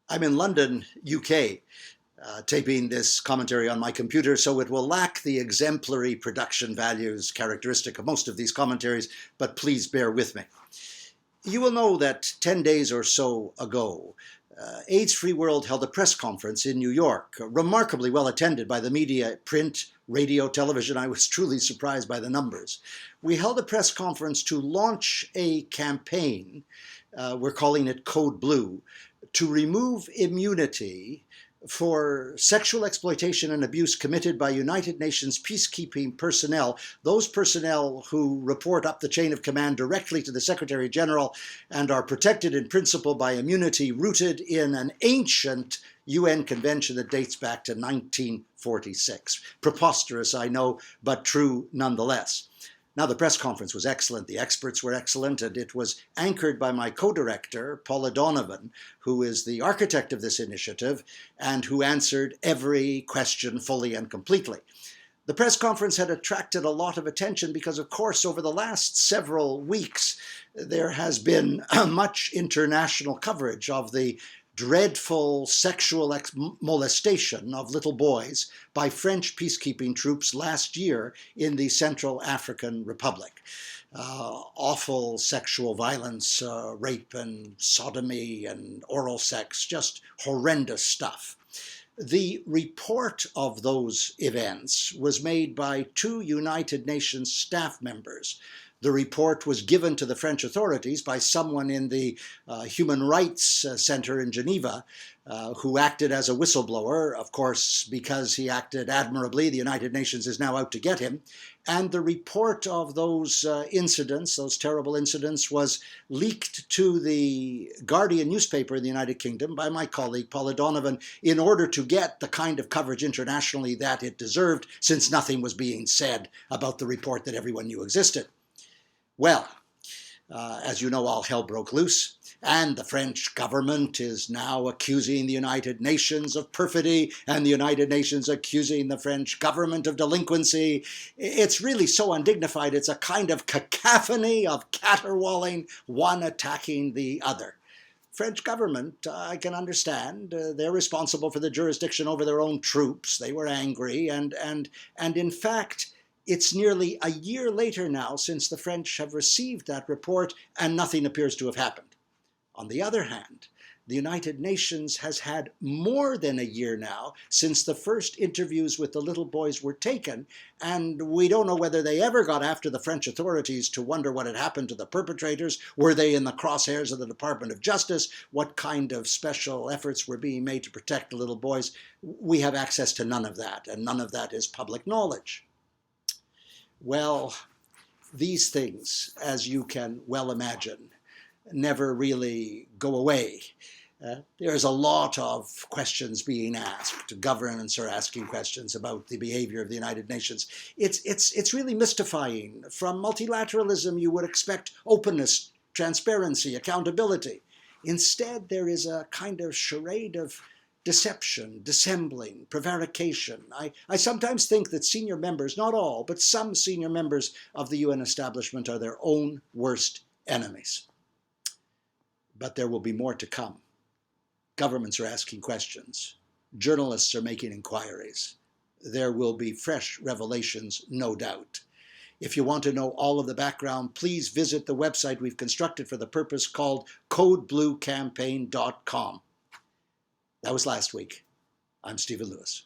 I'm in London, UK, taping this commentary on my computer, so it will lack the exemplary production values characteristic of most of these commentaries, but please bear with me. You will know that 10 days or so ago, AIDS Free World held a press conference in New York, remarkably well attended by the media, print, radio, television. I was truly surprised by the numbers. We held a press conference to launch a campaign, we're calling it Code Blue, to remove immunity for sexual exploitation and abuse committed by United Nations peacekeeping personnel, those personnel who report up the chain of command directly to the Secretary General and are protected in principle by immunity rooted in an ancient UN convention that dates back to 1946. Preposterous, I know, but true nonetheless. Now, the press conference was excellent, the experts were excellent, and it was anchored by my co-director, Paula Donovan, who is the architect of this initiative and who answered every question fully and completely. The press conference had attracted a lot of attention because, of course, over the last several weeks, there has been much international coverage of the dreadful sexual molestation of little boys by French peacekeeping troops last year in the Central African Republic. Awful sexual violence, rape and sodomy and oral sex, just horrendous stuff. The report of those events was made by two United Nations staff members. The report was given to the French authorities by someone in the Human Rights Center in Geneva who acted as a whistleblower, of course, because he acted admirably. The United Nations is now out to get him. And the report of those incidents, those terrible incidents, was leaked to the Guardian newspaper in the United Kingdom by my colleague Paula Donovan in order to get the kind of coverage internationally that it deserved, since nothing was being said about the report that everyone knew existed. Well, as you know, all hell broke loose, and the French government is now accusing the United Nations of perfidy, and the United Nations accusing the French government of delinquency. It's really so undignified. It's a kind of cacophony of caterwauling, one attacking the other. French government, I can understand. They're responsible for the jurisdiction over their own troops. They were angry, and in fact, it's nearly a year later now since the French have received that report, and nothing appears to have happened. On the other hand, the United Nations has had more than a year now since the first interviews with the little boys were taken, and we don't know whether they ever got after the French authorities to wonder what had happened to the perpetrators. Were they in the crosshairs of the Department of Justice? What kind of special efforts were being made to protect the little boys? We have access to none of that, and none of that is public knowledge. Well, these things, as you can well imagine, never really go away. There's a lot of questions being asked. Governments are asking questions about the behavior of the United Nations. It's really mystifying. From multilateralism, you would expect openness, transparency, accountability. Instead, there is a kind of charade of deception, dissembling, prevarication. I sometimes think that senior members, not all, but some senior members of the UN establishment are their own worst enemies. But there will be more to come. Governments are asking questions. Journalists are making inquiries. There will be fresh revelations, no doubt. If you want to know all of the background, please visit the website we've constructed for the purpose called codebluecampaign.com. That was last week. I'm Stephen Lewis.